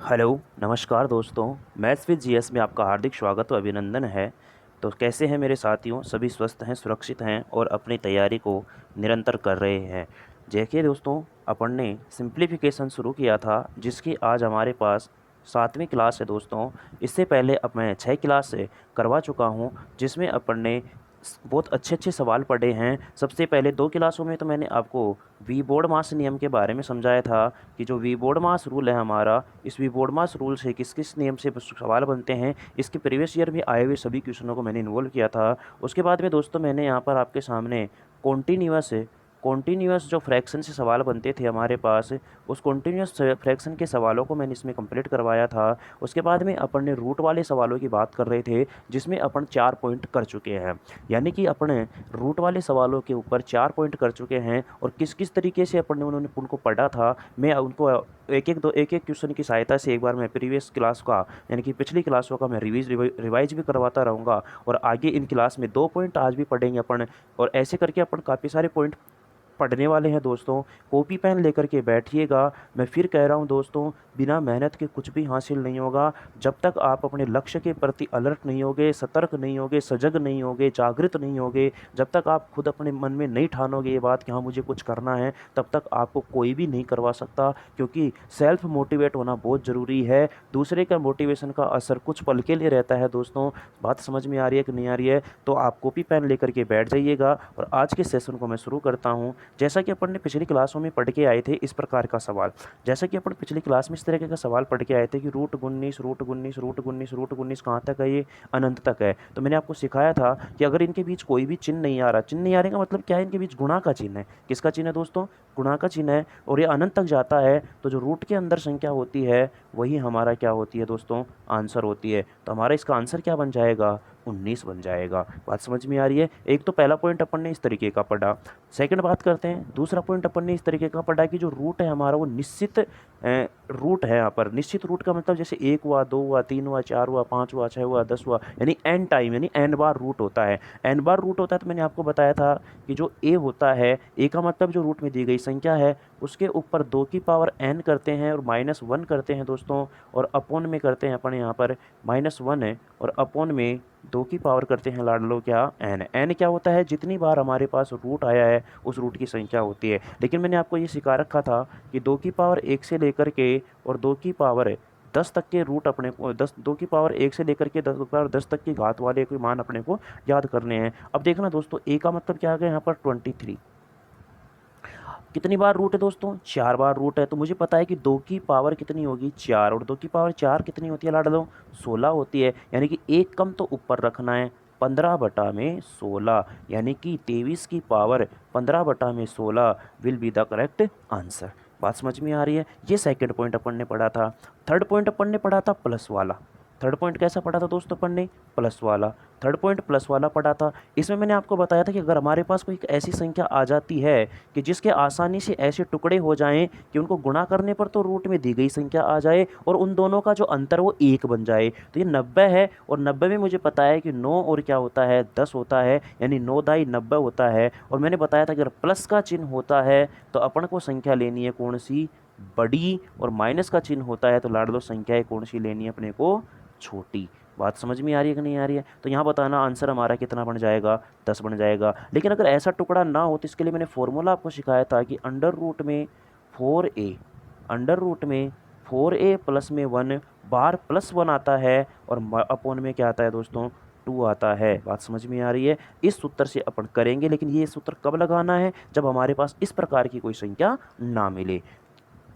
Hello, नमस्कार दोस्तों। Maths with GS में आपका हार्दिक स्वागत व अभिनंदन है। तो कैसे हैं मेरे साथियों? सभी स्वस्थ हैं, सुरक्षित हैं और अपनी तैयारी को निरंतर कर रहे हैं। देखिए दोस्तों, अपन ने सिंप्लीफिकेशन शुरू किया था, जिसकी आज हमारे पास 7वीं क्लास है दोस्तों। इससे पहले अब मैं 6 क्लास से करवा चुका हूँ, जिसमें अपन ने बहुत अच्छे-अच्छे सवाल पढ़े हैं। सबसे पहले 2 क्लासों में तो मैंने आपको वी बोर्ड मास नियम के बारे में समझाया था कि जो वी बोर्ड मास रूल है हमारा, इस वी बोर्ड मास रूल से किस-किस नियम से सवाल बनते हैं, इसके प्रीवियस ईयर में आए हुए सभी क्वेश्चनों को मैंने इन्वॉल्व किया था। उसके बाद में दोस्तों मैंने यहाँ पर आपके सामने कॉन्टिन्यूअस कॉन्टिन्यूअस जो फ्रैक्शन से सवाल बनते थे हमारे पास, उस कॉन्टिन्यूअस फ्रैक्शन के सवालों को मैंने इसमें कंप्लीट करवाया था। उसके बाद में अपन ने रूट वाले सवालों की बात कर रहे थे, जिसमें अपन 4 पॉइंट कर चुके हैं। यानी कि अपने रूट वाले सवालों के ऊपर 4 पॉइंट कर चुके हैं और किस-किस तरीके से अपन ने उनको पढ़ा था, मैं उनको एक-एक क्वेश्चन की सहायता से एक बार मैं प्रीवियस क्लास का यानी कि पिछली क्लासों का मैं रिवाइज़ भी करवाता रहूँगा। और आगे इन क्लास में 2 पॉइंट आज भी पढ़ेंगे अपन, और ऐसे करके अपन काफ़ी सारे पॉइंट पढ़ने वाले हैं दोस्तों। कॉपी पेन लेकर के बैठिएगा। मैं फिर कह रहा हूं दोस्तों, बिना मेहनत के कुछ भी हासिल नहीं होगा। जब तक आप अपने लक्ष्य के प्रति अलर्ट नहीं होगे, सतर्क नहीं होगे, सजग नहीं होगे, जागृत नहीं होगे, जब तक आप खुद अपने मन में नहीं ठानोगे ये बात कि हाँ मुझे कुछ करना है, तब तक आपको कोई भी नहीं करवा सकता। क्योंकि सेल्फ मोटिवेट होना बहुत ज़रूरी है। दूसरे का मोटिवेशन का असर कुछ पल के लिए रहता है दोस्तों। बात समझ में आ रही है कि नहीं आ रही है? तो आप कॉपी पेन लेकर के बैठ जाइएगा और आज के सेशन को मैं शुरू करता हूँ। जैसा कि अपन ने पिछली क्लासों में पढ़ के आए थे इस प्रकार का सवाल, जैसा कि अपन पिछली क्लास में इस तरीके का सवाल पढ़ के आए थे कि रूट 19 रूट 19 रूट 19 रूट 19 कहाँ तक है? ये अनंत तक है। तो मैंने आपको सिखाया था कि अगर इनके बीच कोई भी चिन्ह नहीं आ रहा, चिन्ह नहीं आ रहा का मतलब क्या है? इनके बीच गुणा का चिन्ह है। किसका चिन्ह है दोस्तों? गुणा का चिन्ह है। और ये अनंत तक जाता है, तो जो रूट के अंदर संख्या होती है वही हमारा क्या होती है दोस्तों? आंसर होती है। तो हमारा इसका आंसर क्या बन जाएगा? 19 बन जाएगा। बात समझ में आ रही है? एक तो पहला पॉइंट अपन ने इस तरीके का पढ़ा। सेकंड बात करते हैं, दूसरा पॉइंट अपन ने इस तरीके का पढ़ा कि जो रूट है हमारा वो निश्चित रूट है। यहाँ पर निश्चित रूट का मतलब जैसे 1 हुआ, 2 हुआ, 3 हुआ, 4 हुआ, 5 हुआ, 6 हुआ, 10 हुआ, यानी एन टाइम यानी एन बार रूट होता है। एन बार रूट होता है तो मैंने आपको बताया था कि जो ए होता है, ए का मतलब जो रूट में दी गई संख्या है उसके ऊपर 2 की पावर एन करते हैं और -1 करते हैं दोस्तों, और अपॉन में करते हैं अपन यहाँ पर -1 है और अपॉन में 2 की पावर करते हैं लाडलो क्या? एन। एन क्या होता है? जितनी बार हमारे पास रूट आया है उस रूट की संख्या होती है। लेकिन मैंने आपको ये सिखा रखा था कि 2 की पावर 1 से लेकर के और 2 की पावर 10 तक के रूट अपने को 2 की पावर 1 से लेकर के 2 की पावर 10 तक की घात वाले कोई मान अपने को याद करने हैं। अब देखना दोस्तों, ए का मतलब क्या आ गया यहाँ पर? 23। कितनी बार रूट है दोस्तों? 4 बार रूट है। तो मुझे पता है कि 2 की पावर कितनी होगी? 4, और 2 की पावर 4 कितनी होती है लाडलो? 16 होती है। यानी कि एक कम तो ऊपर रखना है। 15/16 यानी कि 23 की power 15/16 will be the correct answer. बात समझ में आ रही है? ये सेकंड पॉइंट अपन ने पढ़ा था। थर्ड पॉइंट अपन ने पढ़ा था प्लस वाला। थर्ड पॉइंट कैसा पढ़ा था दोस्तों अपन ने? प्लस वाला। थर्ड पॉइंट प्लस वाला पढ़ा था। इसमें मैंने आपको बताया था कि अगर हमारे पास कोई एक ऐसी संख्या आ जाती है कि जिसके आसानी से ऐसे टुकड़े हो जाएं कि उनको गुणा करने पर तो रूट में दी गई संख्या आ जाए और उन दोनों का जो अंतर वो 1 बन जाए। तो ये 90 है, और 90 में मुझे पता है कि 9 और क्या होता है? 10 होता है, यानी 9 दाई 90 होता है। और मैंने बताया था कि अगर प्लस का चिन्ह होता है तो अपन को संख्या लेनी है कौन सी? बड़ी, और माइनस का चिन्ह होता है तो लाडलो संख्याएं कौन सी लेनी है अपने को? छोटी। बात समझ में आ रही है कि नहीं आ रही है? तो यहाँ बताना आंसर हमारा कितना बन जाएगा? 10 बन जाएगा। लेकिन अगर ऐसा टुकड़ा ना हो तो इसके लिए मैंने फॉर्मूला आपको सिखाया था कि अंडर रूट में 4a, अंडर रूट में 4a प्लस में 1 बार +1 आता है और अपॉन में क्या आता है दोस्तों? 2 आता है। बात समझ में आ रही है? इस सूत्र से अपन करेंगे, लेकिन ये सूत्र कब लगाना है? जब हमारे पास इस प्रकार की कोई संख्या ना मिले।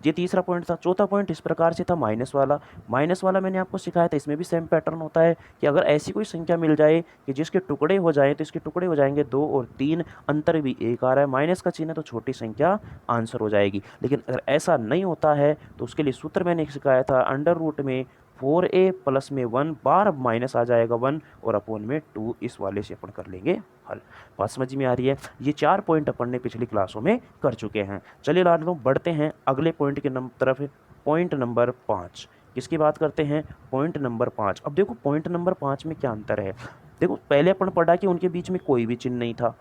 ये तीसरा पॉइंट था। चौथा पॉइंट इस प्रकार से था माइनस वाला। माइनस वाला मैंने आपको सिखाया था, इसमें भी सेम पैटर्न होता है कि अगर ऐसी कोई संख्या मिल जाए कि जिसके टुकड़े हो जाए तो इसके टुकड़े हो जाएंगे 2 और 3, अंतर भी 1 आ रहा है, माइनस का चिन्ह है तो छोटी संख्या आंसर हो जाएगी। लेकिन अगर ऐसा नहीं होता है तो उसके लिए सूत्र मैंने सिखाया था, अंडर रूट में 4a प्लस में 1 बार माइनस आ जाएगा 1 और अपॉन में 2, इस वाले से अपन कर लेंगे हल। बात समझ में आ रही है? ये 4 पॉइंट अपन ने पिछली क्लासों में कर चुके हैं। चलिए लाडलो बढ़ते हैं अगले पॉइंट की तरफ। पॉइंट नंबर 5 किसकी बात करते हैं? Point number 5। अब देखो पॉइंट नंबर 5 में क्या अंतर है। देखो पहले अपन पढ़ा कि उनके बीच में कोई भी चिन्ह नहीं था।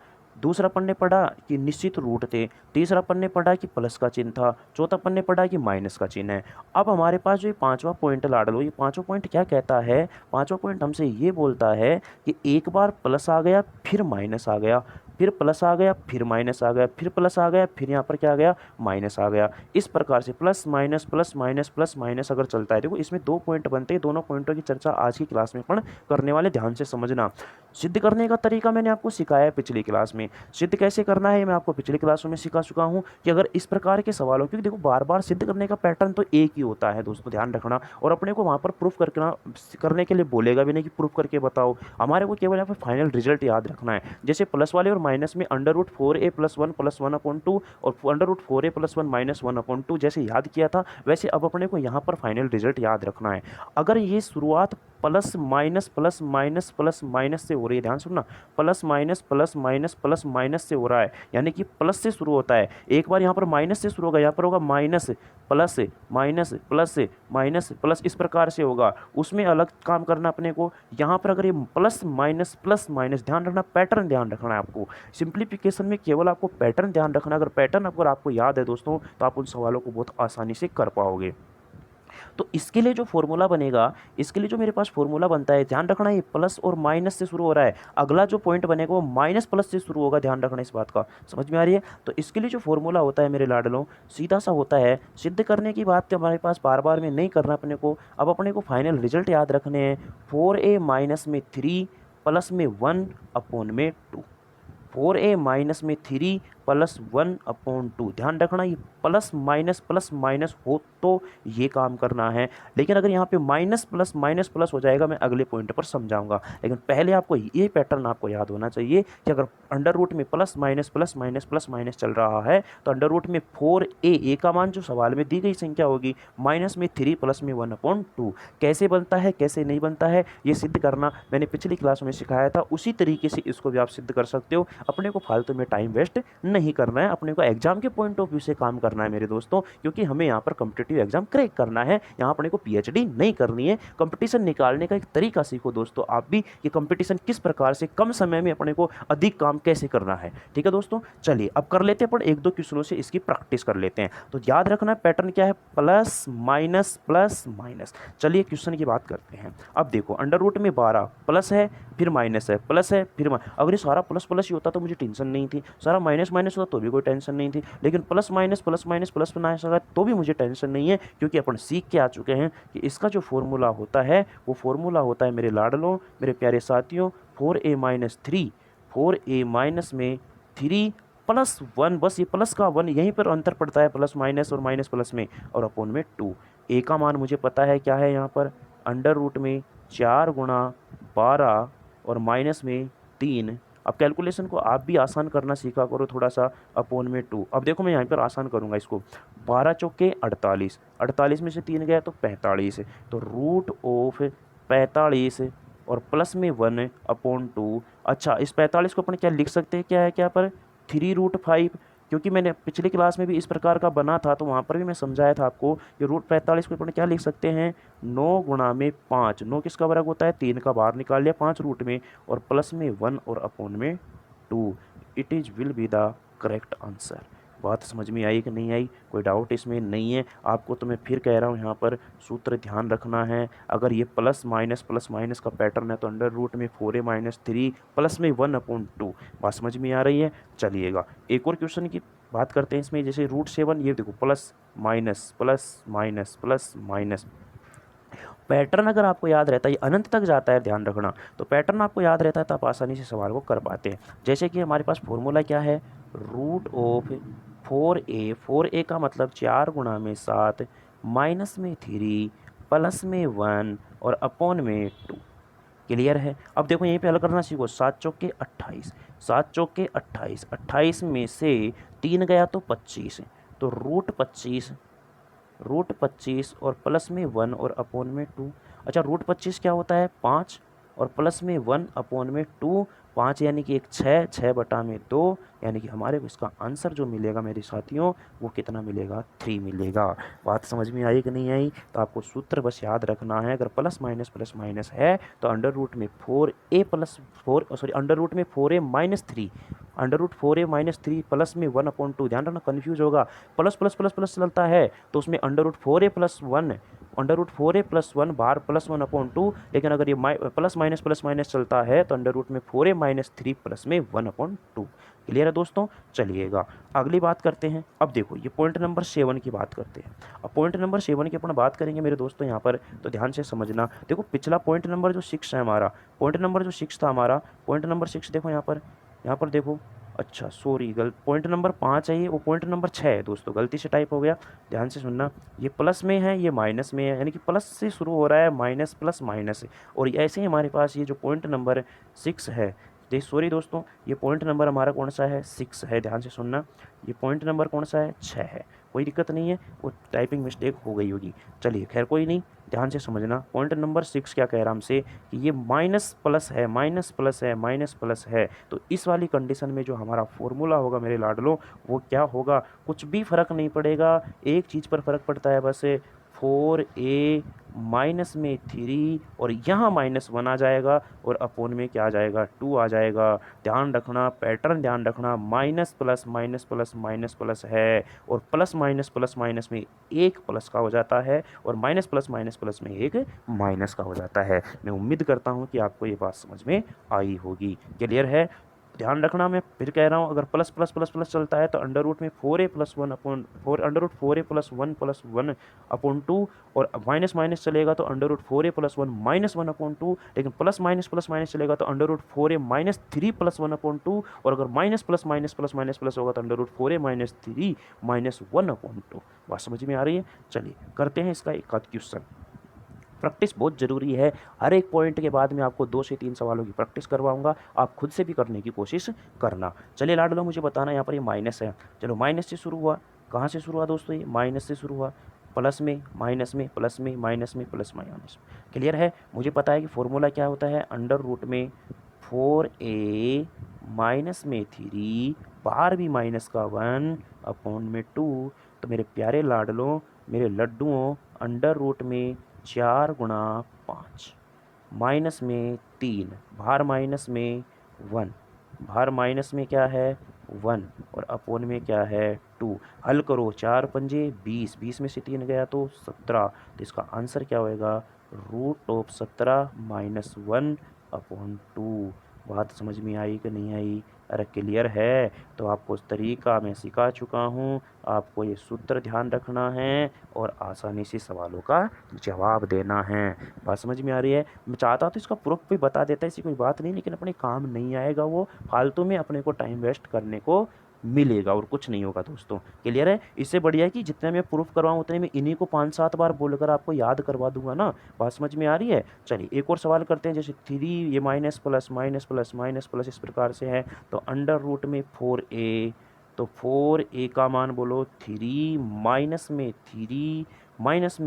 दूसरा पढ़ने पढ़ा कि निश्चित रूट थे, तीसरा पढ़ने पढ़ा कि प्लस का चिन्ह था, चौथा पढ़ने पढ़ा कि माइनस का चिन्ह है। अब हमारे पास जो ये पाँचवा पॉइंट लाडलो, ये पाँचवा पॉइंट क्या कहता है? पाँचवा पॉइंट हमसे ये बोलता है कि एक बार प्लस आ गया फिर माइनस आ गया, फिर प्लस आ गया फिर माइनस आ गया, फिर प्लस आ गया फिर यहाँ पर क्या आ गया? माइनस आ गया। इस प्रकार से प्लस माइनस प्लस माइनस अगर चलता है, देखो इसमें 2 पॉइंट बनते हैं, दोनों पॉइंटों की चर्चा आज की क्लास में अपन करने वाले, ध्यान से समझना। सिद्ध करने का तरीका मैंने आपको सिखाया है पिछली क्लास में, सिद्ध कैसे करना है मैं आपको पिछली क्लासों में सिखा चुका हूँ कि अगर इस प्रकार के सवालों, क्योंकि देखो बार बार सिद्ध करने का पैटर्न तो एक ही होता है दोस्तों, ध्यान रखना। और अपने को वहाँ पर प्रूफ करने के लिए बोलेगा भी नहीं कि प्रूफ करके बताओ, हमारे को केवल यहाँ पर फाइनल रिजल्ट याद रखना है। जैसे प्लस वाले और माइनस में √4a + 1 + 1/2 और √4a + 1 - 1/2 जैसे याद किया था, वैसे अब अपने को यहाँ पर फाइनल रिजल्ट याद रखना है। अगर ये शुरुआत plus minus plus minus plus minus से हो रही है, ध्यान सुनना, plus minus plus minus plus minus से हो रहा है, यानी कि प्लस से शुरू होता है। एक बार यहाँ पर माइनस से शुरू होगा, यहाँ पर होगा minus plus minus plus minus plus, इस प्रकार से होगा, उसमें अलग काम करना अपने को। यहाँ पर अगर ये प्लस माइनस, ध्यान रखना, पैटर्न ध्यान रखना है आपको। सिंप्लीफिकेशन में केवल आपको पैटर्न ध्यान रखना, अगर पैटर्न अगर आपको याद है दोस्तों, तो आप उन सवालों को बहुत आसानी से कर पाओगे। तो इसके लिए जो फॉर्मूला बनेगा, इसके लिए जो मेरे पास फॉर्मूला बनता है, ध्यान रखना, ये प्लस और माइनस से शुरू हो रहा है, अगला जो पॉइंट बनेगा वो माइनस प्लस से शुरू होगा, ध्यान रखना इस बात का, समझ में आ रही है? तो इसके लिए जो फॉर्मूला होता है मेरे लाडलों, सीधा सा होता है। सिद्ध करने की बात तो हमारे पास बार बार में नहीं करना अपने को, अब अपने को फाइनल रिजल्ट याद रखने हैं। 4a माइनस में 3 प्लस में 1/2, 4a माइनस में 3 प्लस 1/2, ध्यान रखना, ये प्लस माइनस हो तो ये काम करना है। लेकिन अगर यहाँ पे माइनस प्लस हो जाएगा, मैं अगले पॉइंट पर समझाऊंगा। लेकिन पहले आपको ये पैटर्न आपको याद होना चाहिए कि अगर अंडर रूट में प्लस माइनस चल रहा है, तो अंडर रूट में 4a का मान जो सवाल में दी गई संख्या होगी, माइनस में 3 प्लस में 1/2। कैसे बनता है कैसे नहीं बनता है ये सिद्ध करना मैंने पिछली क्लास में सिखाया था, उसी तरीके से इसको भी आप सिद्ध कर सकते हो। अपने को फालतू में टाइम वेस्ट नहीं करना है, अपने को एग्जाम के पॉइंट ऑफ व्यू से काम करना है मेरे दोस्तों, क्योंकि हमें यहाँ पर कॉम्पिटिटिव एग्जाम क्रैक करना है, यहाँ अपने को पीएचडी नहीं करनी है। कंपटीशन निकालने का एक तरीका सीखो दोस्तों आप भी, कि कंपटीशन किस प्रकार से कम समय में अपने को अधिक काम कैसे करना है। ठीक है दोस्तों, चलिए अब कर लेते हैं, पर 1-2 क्वेश्चनों से इसकी प्रैक्टिस कर लेते हैं। तो याद रखना पैटर्न क्या है, प्लस माइनस। चलिए क्वेश्चन की बात करते हैं। अब देखो अंडर रूट में 12 प्लस है फिर माइनस है, प्लस है फिर अगर ये सारा प्लस ही होता तो मुझे टेंशन नहीं थी, सारा माइनस होता तो भी कोई टेंशन नहीं थी, लेकिन प्लस माइनस तो भी मुझे टेंशन नहीं है, क्योंकि अपन सीख के आ चुके हैं कि इसका जो फॉर्मूला होता है वो फॉर्मूला होता है मेरे लाडलों, मेरे प्यारे साथियों, 4a माइनस 3, 4a माइनस में 3 प्लस 1, बस ये प्लस का 1 यहीं पर अंतर पड़ता है, प्लस माइनस और माइनस प्लस में, और अपॉन में 2। a का मान मुझे पता है क्या है, यहाँ पर अंडर रूट में 4 गुणा 12 और माइनस में 3। अब कैलकुलेशन को आप भी आसान करना सीखा करो थोड़ा सा, अपॉन में 2। अब देखो मैं यहाँ पर आसान करूँगा इसको, 12 चौके 48, 48 में से 3 गया तो 45, तो √45 और प्लस में 1/2। अच्छा, इस 45 को अपन क्या लिख सकते हैं, क्या है क्या पर 3√5, क्योंकि मैंने पिछली क्लास में भी इस प्रकार का बना था, तो वहाँ पर भी मैं समझाया था आपको कि √45 को अपन क्या लिख सकते हैं, 9 गुणा में 5, 9 किसका वर्ग होता है, 3 का बाहर निकाल लिया 5 रूट में, और प्लस में 1 और अपॉन में 2। It is will be the correct answer. बात समझ में आई कि नहीं आई, कोई डाउट इसमें नहीं है आपको, तो मैं फिर कह रहा हूँ यहाँ पर सूत्र ध्यान रखना है। अगर ये प्लस माइनस का पैटर्न है, तो अंडर रूट में 4a माइनस 3 प्लस में 1/2। बात समझ में आ रही है? चलिएगा एक और क्वेश्चन की बात करते हैं इसमें, जैसे √7, ये देखो प्लस माइनस। पैटर्न अगर आपको याद रहता है, ये अनंत तक जाता है, ध्यान रखना, तो पैटर्न आपको याद रहता है तो आप आसानी से सवाल को कर पाते हैं। जैसे कि हमारे पास फॉर्मूला क्या है, √4a का मतलब 4 गुणा में 7 माइनस में 3 प्लस में 1 और अपॉन में 2। क्लियर है? अब देखो यहीं पे हल करना सीखो, 7 चौके 28, 7 चौके 28, 28 में से 3 गया तो 25, तो √25 और प्लस में 1 और अपॉन में 2। अच्छा, √25 क्या होता है, 5 और प्लस में 1 अपॉन में 2, 5 यानी कि एक 6 बटा में 2, यानी कि हमारे को इसका आंसर जो मिलेगा मेरे साथियों वो कितना मिलेगा, 3 मिलेगा। बात समझ में आई कि नहीं आई? तो आपको सूत्र बस याद रखना है, अगर प्लस माइनस है तो अंडर रूट में 4a माइनस 3 √4a-3 प्लस में 1/2, ध्यान रखना कन्फ्यूज होगा, प्लस प्लस प्लस प्लस चलता है तो उसमें √4a+1 बाहर +1/2, लेकिन अगर ये प्लस माइनस चलता है तो √4a-3 प्लस में 1/2। क्लियर है दोस्तों। चलिएगा अगली बात करते हैं। अब देखो ये पॉइंट नंबर 7 की बात करते हैं। अब पॉइंट नंबर 7 की अपन बात करेंगे मेरे दोस्तों यहाँ पर, तो ध्यान से समझना। देखो पिछला पॉइंट नंबर जो 6 है हमारा, पॉइंट नंबर जो 6 था हमारा, पॉइंट नंबर 6 देखो यहाँ पर देखो, अच्छा सॉरी पॉइंट नंबर 5 है ये, वो पॉइंट नंबर 6 है दोस्तों, गलती से टाइप हो गया। ध्यान से सुनना, ये प्लस में है ये माइनस में है, यानी कि प्लस से शुरू हो रहा है, माइनस प्लस माइनस है। और ऐसे ही हमारे पास ये जो पॉइंट नंबर 6 है, सॉरी दोस्तों, ये पॉइंट नंबर हमारा कौन सा है, 6 है। ध्यान से सुनना, ये पॉइंट नंबर कौन सा है, 6 है। कोई दिक्कत नहीं है, वो टाइपिंग मिस्टेक हो गई होगी, चलिए खैर कोई नहीं। ध्यान से समझना, पॉइंट नंबर 6 क्या कह रहा हमसे कि ये माइनस प्लस है, माइनस प्लस है, माइनस प्लस है। तो इस वाली कंडीशन में जो हमारा फॉर्मूला होगा मेरे लाडलो, वो क्या होगा, कुछ भी फ़र्क नहीं पड़ेगा, एक चीज़ पर फ़र्क पड़ता है बस, 4a माइनस में 3 और यहाँ -1 आ जाएगा और अपोन में क्या आ जाएगा, 2 आ जाएगा। ध्यान रखना, पैटर्न ध्यान रखना, minus plus minus plus minus plus है और प्लस माइनस में एक प्लस का हो जाता है और माइनस प्लस में एक माइनस का हो जाता है। मैं उम्मीद करता हूँ कि आपको ये बात समझ में आई होगी। क्लियर है। ध्यान रखना, मैं फिर कह रहा हूँ, अगर प्लस प्लस प्लस प्लस चलता है तो अंडर रूट में 4a+1/2 और माइनस माइनस चलेगा तो √4a+1 -1/2, लेकिन प्लस माइनस चलेगा तो √4a-3 +1/2 और अगर माइनस प्लस माइनस होगा तो √4a-3 -1/2। बात समझ में आ रही है। चलिए करते हैं इसका एक आध क्वेश्चन। प्रैक्टिस बहुत ज़रूरी है, हर एक पॉइंट के बाद मैं आपको 2 से 3 सवालों की प्रैक्टिस करवाऊंगा, आप खुद से भी करने की कोशिश करना। चलिए लाडलो मुझे बताना, यहाँ पर ये माइनस है, चलो माइनस से शुरू हुआ, कहाँ से शुरू हुआ दोस्तों, ये माइनस से शुरू हुआ, प्लस में माइनस में प्लस में माइनस में प्लस माइनस। क्लियर है। मुझे पता है कि फॉर्मूला क्या होता है, अंडर रूट में 4a माइनस में 3 बाहर भी माइनस का 1 अपॉन में 2। तो मेरे प्यारे लाडलों, मेरे लड्डुओं, अंडर रूट में 4 गुणा 5 माइनस में 3 बाहर माइनस में 1, बाहर माइनस में क्या है 1 और अपोन में क्या है 2। हल करो, 4 पंजे 20, 20 में से 3 गया तो 17। तो इसका आंसर क्या होएगा, √17 - 1/2। बात समझ में आई कि नहीं आई। अरे क्लियर है। तो आपको तरीका मैं सिखा चुका हूँ, आपको ये सूत्र ध्यान रखना है और आसानी से सवालों का जवाब देना है। बात समझ में आ रही है। मैं चाहता तो इसका प्रूफ भी बता देता, ऐसी कोई बात नहीं, लेकिन अपने काम नहीं आएगा, वो फालतू में अपने को टाइम वेस्ट करने को मिलेगा और कुछ नहीं होगा दोस्तों। क्लियर है। इससे बढ़िया है कि जितने मैं प्रूफ करवाऊँ उतने में इन्हीं को 5-7 बार बोलकर आपको याद करवा दूंगा ना। बात समझ में आ रही है। चलिए एक और सवाल करते हैं, जैसे 3 ये minus plus minus plus minus plus इस प्रकार से है, तो अंडर रूट में 4a, तो 4a का मान बोलो 3 माइनस में 3 माइनस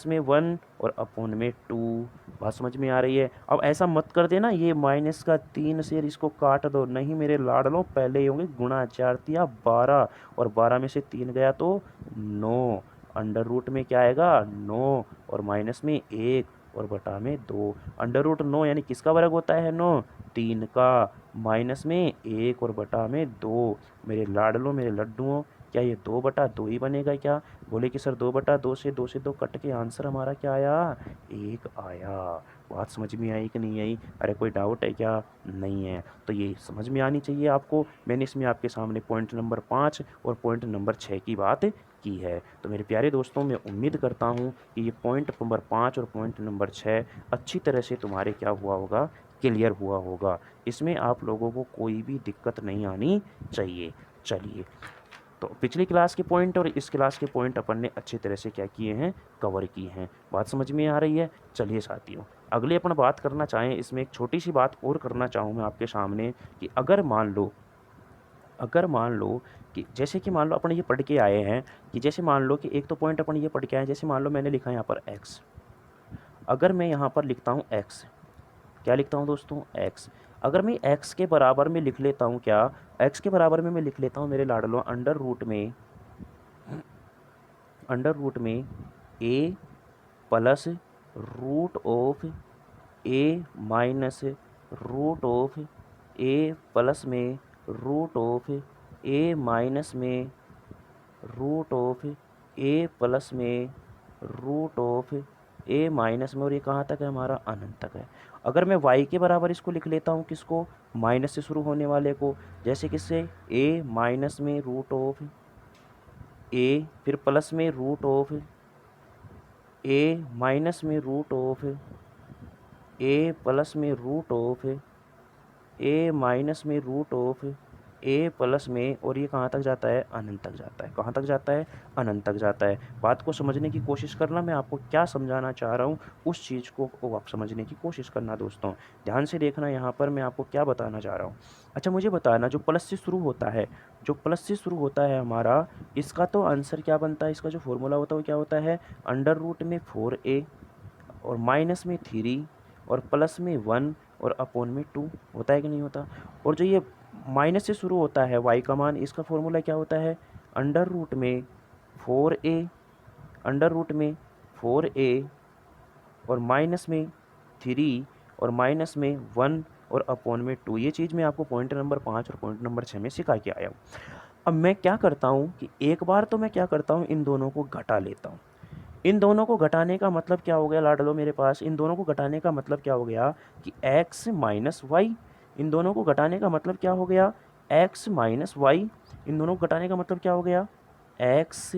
में 1 और अपोन में 2। बात समझ में आ रही है। अब ऐसा मत कर देना ये माइनस का 3 से इसको काट दो, नहीं मेरे लाडलों, पहले ही होंगे गुणा, 4 तिया 12 और 12 में से 3 गया तो 9। अंडर रूट में क्या आएगा 9 और माइनस में 1 और बटा में 2। अंडर रूट 9 यानी किसका वर्ग होता है 9, 3 का, माइनस में 1 और बटा में 2। मेरे लाडलों, मेरे लड्डुओं, क्या ये 2/2 ही बनेगा क्या। बोले कि सर 2/2 से 2 कट के आंसर हमारा क्या आया, 1 आया। बात समझ में आई कि नहीं आई। अरे कोई डाउट है क्या, नहीं है। तो ये समझ में आनी चाहिए आपको। मैंने इसमें आपके सामने पॉइंट नंबर 5 और पॉइंट नंबर 6 की बात की है। तो मेरे प्यारे दोस्तों, मैं उम्मीद करता हूँ कि ये पॉइंट नंबर 5 और पॉइंट नंबर 6 अच्छी तरह से तुम्हारे क्या हुआ होगा, क्लियर हुआ होगा। इसमें आप लोगों को कोई भी दिक्कत नहीं आनी चाहिए। चलिए, तो पिछली क्लास के पॉइंट और इस क्लास के पॉइंट अपन ने अच्छी तरह से क्या किए हैं, कवर किए हैं। बात समझ में आ रही है। चलिए साथियों, अगले अपन बात करना चाहें, इसमें एक छोटी सी बात और करना चाहूँ मैं आपके सामने कि अगर मान लो कि जैसे कि मान लो अपन ये पढ़ के आए हैं कि जैसे मान लो कि एक तो पॉइंट अपन ये पढ़ के आए हैं, जैसे मान लो मैंने लिखा है यहाँ पर x, अगर मैं यहाँ पर लिखता हूँ x, क्या लिखता हूँ दोस्तों, x, अगर मैं x के बराबर में लिख लेता हूँ, क्या x के बराबर में मैं लिख लेता हूँ मेरे लाडलों, अंडर रूट में a plus root of a minus root of A plus में रूट ऑफ ए माइनस में रूट ऑफ ए प्लस में रूट ऑफ ए माइनस में, और ये कहाँ तक है हमारा, अनंत तक है। अगर मैं y के बराबर इसको लिख लेता हूँ, किसको, माइनस से शुरू होने वाले को, जैसे किससे, a माइनस में रूट ऑफ a, फिर प्लस में रूट ऑफ a माइनस में रूट ऑफ a प्लस में रूट ऑफ a माइनस में रूट ऑफ a प्लस में, और ये कहाँ तक जाता है, अनंत तक जाता है। कहाँ तक जाता है, अनंत तक जाता है। बात को समझने की कोशिश करना, मैं आपको क्या समझाना चाह रहा हूँ उस चीज़ को आप समझने की कोशिश करना दोस्तों। ध्यान से देखना यहाँ पर मैं आपको क्या बताना चाह रहा हूँ। अच्छा मुझे बताना, जो प्लस से शुरू होता है, जो प्लस से शुरू होता है हमारा, इसका तो आंसर क्या बनता है, इसका जो फॉर्मूला होता है वो क्या होता है, अंडर रूट में 4a और माइनस में 3 और प्लस में 1 और अपॉन में 2 होता है कि नहीं होता। और जो ये माइनस से शुरू होता है y का मान, इसका फॉर्मूला क्या होता है, अंडर रूट में 4a, अंडर रूट में 4a और माइनस में 3 और माइनस में 1 और अपॉन में 2। ये चीज़ मैं आपको पॉइंट नंबर 5 और पॉइंट नंबर 6 में सिखा के आया हूँ। अब मैं क्या करता हूँ कि एक बार तो मैं क्या करता हूँ, इन दोनों को घटा लेता हूँ। इन दोनों को घटाने का मतलब क्या हो गया लाडलो मेरे पास, इन दोनों को घटाने का मतलब क्या हो गया कि x माइनस वाई, इन दोनों को घटाने का मतलब क्या हो गया, x माइनस वाई, इन दोनों को घटाने का मतलब क्या हो गया, x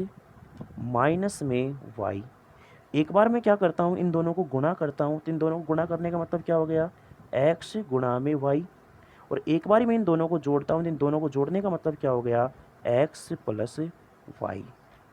माइनस में y। एक बार मैं क्या करता हूँ, इन दोनों को गुणा करता हूँ, तो इन दोनों को गुणा करने का मतलब क्या हो गया, x गुणा में y। और एक बार ही मैं इन दोनों को जोड़ता हूँ, इन दोनों को जोड़ने का मतलब क्या हो गया, x प्लस वाई।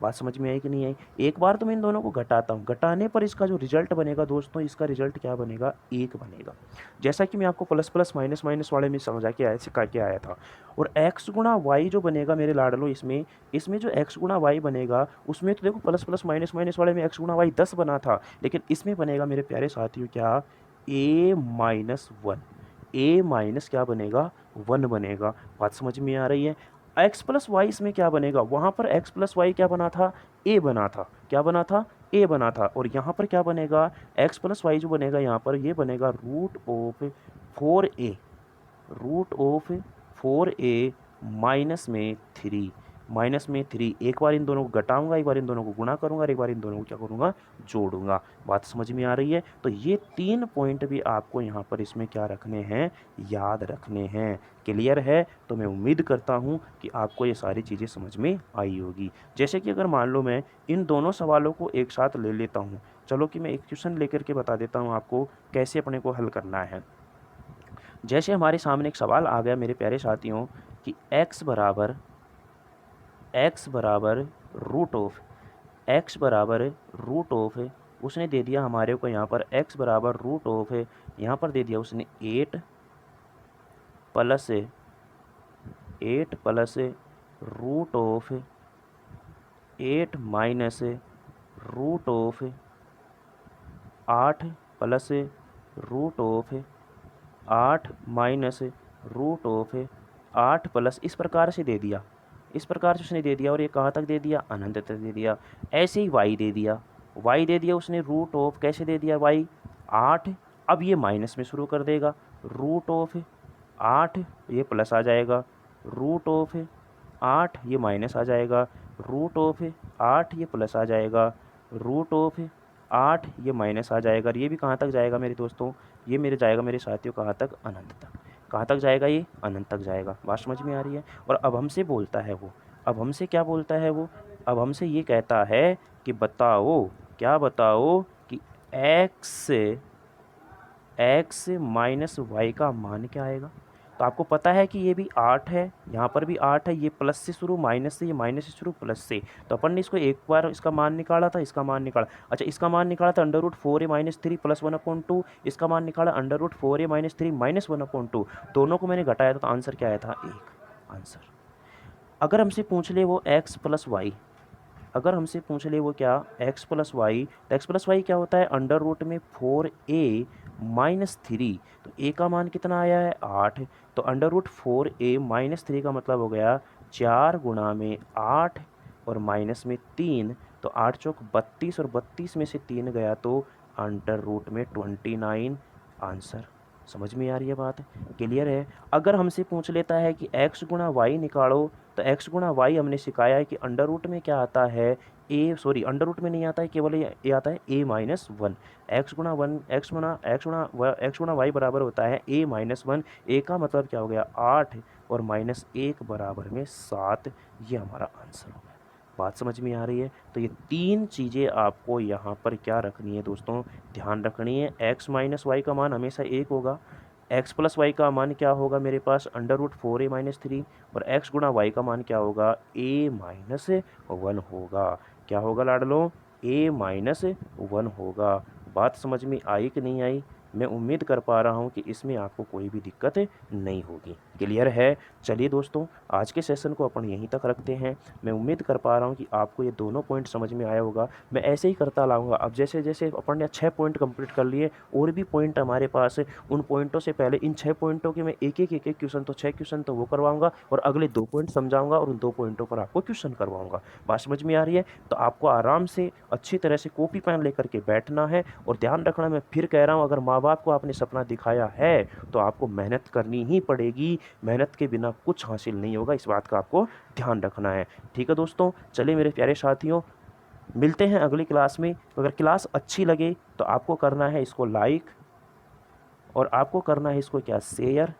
बात समझ में आई कि नहीं आई। एक बार तो मैं इन दोनों को घटाता हूँ, घटाने पर इसका जो रिजल्ट बनेगा दोस्तों, इसका रिजल्ट क्या बनेगा, 1 बनेगा। जैसा कि मैं आपको प्लस प्लस माइनस माइनस वाले में समझा के आया, सिखा के आया था। और x गुणा वाई जो बनेगा मेरे लाडलो, इसमें इसमें जो x गुणा वाई बनेगा, उसमें तो देखो प्लस प्लस माइनस माइनस वाले में x गुणा वाई 10 बना था, लेकिन इसमें बनेगा मेरे प्यारे साथियों क्या, a माइनस 1। a माइनस क्या बनेगा, 1 बनेगा। बात समझ में आ रही है। x प्लस वाई इसमें क्या बनेगा, वहाँ पर x प्लस वाई क्या बना था, a बना था, क्या बना था, a बना था। और यहाँ पर क्या बनेगा, x प्लस वाई जो बनेगा यहाँ पर, ये बनेगा root of 4a, root of 4a minus में 3, माइनस में 3। एक बार इन दोनों को घटाऊंगा, एक बार इन दोनों को गुणा करूंगा, और एक बार इन दोनों को क्या करूंगा, जोड़ूंगा। बात समझ में आ रही है। तो ये 3 पॉइंट भी आपको यहाँ पर इसमें क्या रखने हैं, याद रखने हैं। क्लियर है। तो मैं उम्मीद करता हूँ कि आपको ये सारी चीज़ें समझ में आई होगी। जैसे कि अगर मान लो मैं इन दोनों सवालों को एक साथ ले लेता हूँ, चलो कि मैं एक क्वेश्चन लेकर के बता देता हूँ आपको कैसे अपने को हल करना है। जैसे हमारे सामने एक सवाल आ गया मेरे प्यारे साथियों कि x बराबर रूट ऑफ, x बराबर रूट ऑफ, उसने दे दिया हमारे को यहाँ पर x बराबर रूट ऑफ, यहाँ पर दे दिया उसने 8 plus root of 8 minus root of 8 plus root of 8 minus root of 8 plus, इस प्रकार से दे दिया, इस प्रकार से उसने दे दिया। और ये कहाँ तक दे दिया, अनंत तक दे दिया। ऐसे ही y दे दिया, y दे दिया उसने रूट ऑफ, कैसे दे दिया y, 8। अब ये माइनस में शुरू कर देगा, रूट ऑफ 8, ये प्लस आ जाएगा, रूट ऑफ 8 ये माइनस आ जाएगा, रूट ऑफ 8 ये प्लस आ जाएगा, रूट ऑफ 8 ये माइनस आ जाएगा। और ये भी कहाँ तक जाएगा मेरे दोस्तों, ये मेरे जाएगा मेरे साथियों कहाँ तक, अनंत तक। कहाँ तक जाएगा, ये अनंत तक जाएगा। बात समझ में आ रही है। और अब हमसे बोलता है वो, अब हमसे क्या बोलता है वो, अब हमसे ये कहता है कि बताओ, क्या बताओ कि x माइनस वाई का मान क्या आएगा। तो आपको पता है कि ये भी 8 है, यहाँ पर भी 8 है, ये प्लस से शुरू, माइनस से, ये माइनस से शुरू, प्लस से। तो अपन ने इसको एक बार इसका मान निकाला था, इसका मान निकाला। अच्छा, इसका मान निकाला था under root 4a minus 3 plus 1/2, इसका मान निकाला under root 4a minus 3 minus 1/2। दोनों को मैंने घटाया था, तो आंसर क्या आया था, 1 आंसर। अगर हमसे पूछ ले वो x प्लस वाई, अगर हमसे पूछ ले वो क्या, x प्लस वाई, तो x प्लस वाई क्या होता है, अंडर रूट में 4a माइनस 3। तो a का मान कितना आया है, 8। तो अंडर रूट 4a माइनस 3 का मतलब हो गया 4 गुणा में 8 और माइनस में 3। तो 8 चौक 32, और 32 में से 3 गया तो अंडर रूट में 29 आंसर। समझ में आ रही है बात? क्लियर है? अगर हमसे पूछ लेता है कि x गुणा वाई निकालो, तो x गुणा वाई हमने सिखाया है कि अंडर रूट में क्या आता है, अंडर रूट में नहीं आता है, केवल ये आता है a-1। x गुणा वन एक्स गुणा वाई बराबर होता है a-1। a का मतलब क्या हो गया 8 और -1 बराबर में 7। ये हमारा आंसर हो गया। बात समझ में आ रही है? तो ये 3 चीज़ें आपको यहाँ पर क्या रखनी है दोस्तों, ध्यान रखनी है। x माइनस वाई का मान हमेशा 1 होगा, x प्लस वाई का मान क्या होगा मेरे पास √4a-3, और x गुणा वाई का मान क्या होगा a-1 होगा। क्या होगा लाडलो? a-1 होगा। बात समझ में आई कि नहीं आई? मैं उम्मीद कर पा रहा हूँ कि इसमें आपको कोई भी दिक्कत नहीं होगी। क्लियर है? चलिए दोस्तों, आज के सेशन को अपन यहीं तक रखते हैं। मैं उम्मीद कर पा रहा हूँ कि आपको ये दोनों पॉइंट समझ में आया होगा। मैं ऐसे ही करता लाऊंगा। अब जैसे जैसे अपन ने 6 पॉइंट कंप्लीट कर लिए, और भी पॉइंट हमारे पास है। उन पॉइंटों से पहले इन 6 पॉइंटों के मैं एक एक क्वेश्चन, तो 6 क्वेश्चन तो वो करवाऊंगा, और अगले 2 पॉइंट समझाऊंगा, और उन 2 पॉइंटों पर आपको क्वेश्चन करवाऊंगा। बात समझ में आ रही है? तो आपको आराम से अच्छी तरह से कॉपी पेन लेकर के बैठना है। और ध्यान रखना, मैं फिर कह रहा हूँ, अगर माँ बाप को आपने सपना दिखाया है तो आपको मेहनत करनी ही पड़ेगी। मेहनत के बिना कुछ हासिल नहीं होगा, इस बात का आपको ध्यान रखना है। ठीक है दोस्तों, चलिए मेरे प्यारे साथियों, मिलते हैं अगली क्लास में। तो अगर क्लास अच्छी लगे तो आपको करना है इसको लाइक, और आपको करना है इसको क्या, शेयर।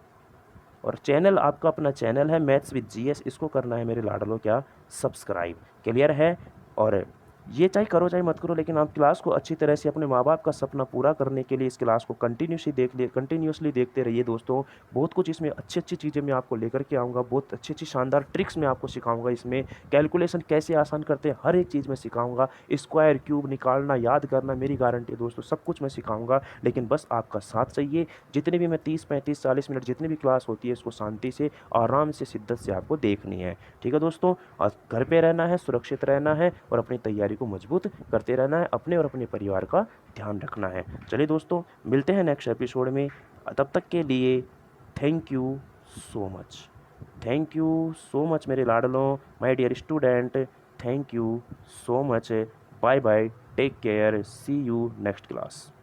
और चैनल आपका अपना चैनल है मैथ्स विद जीएस, इसको करना है मेरे लाडलो क्या, सब्सक्राइब। क्लियर है? और ये चाहे करो चाहे मत करो, लेकिन आप क्लास को अच्छी तरह से अपने माँ बाप का सपना पूरा करने के लिए इस क्लास को कंटिन्यूसली देखते रहिए दोस्तों। बहुत कुछ इसमें अच्छी अच्छी चीज़ें मैं आपको लेकर के आऊँगा, बहुत अच्छी अच्छी शानदार ट्रिक्स मैं आपको सिखाऊंगा। इसमें कैलकुलेशन कैसे आसान करते हैं, हर एक चीज़ मैं सिखाऊंगा। स्क्वायर क्यूब निकालना, याद करना, मेरी गारंटी है दोस्तों, सब कुछ मैं सिखाऊंगा। लेकिन बस आपका साथ चाहिए। जितने भी मैं 30, 35, 40 मिनट जितनी भी क्लास होती है, इसको शांति से, आराम से, शिद्दत से आपको देखनी है। ठीक है दोस्तों, और घर पे रहना है, सुरक्षित रहना है, और अपनी तैयारी को मजबूत करते रहना है। अपने और अपने परिवार का ध्यान रखना है। चलिए दोस्तों, मिलते हैं नेक्स्ट एपिसोड में। तब तक के लिए thank you so much. Thank you so much मेरे लाडलों, my dear student. Thank you so much. Bye bye, take care, see you next class.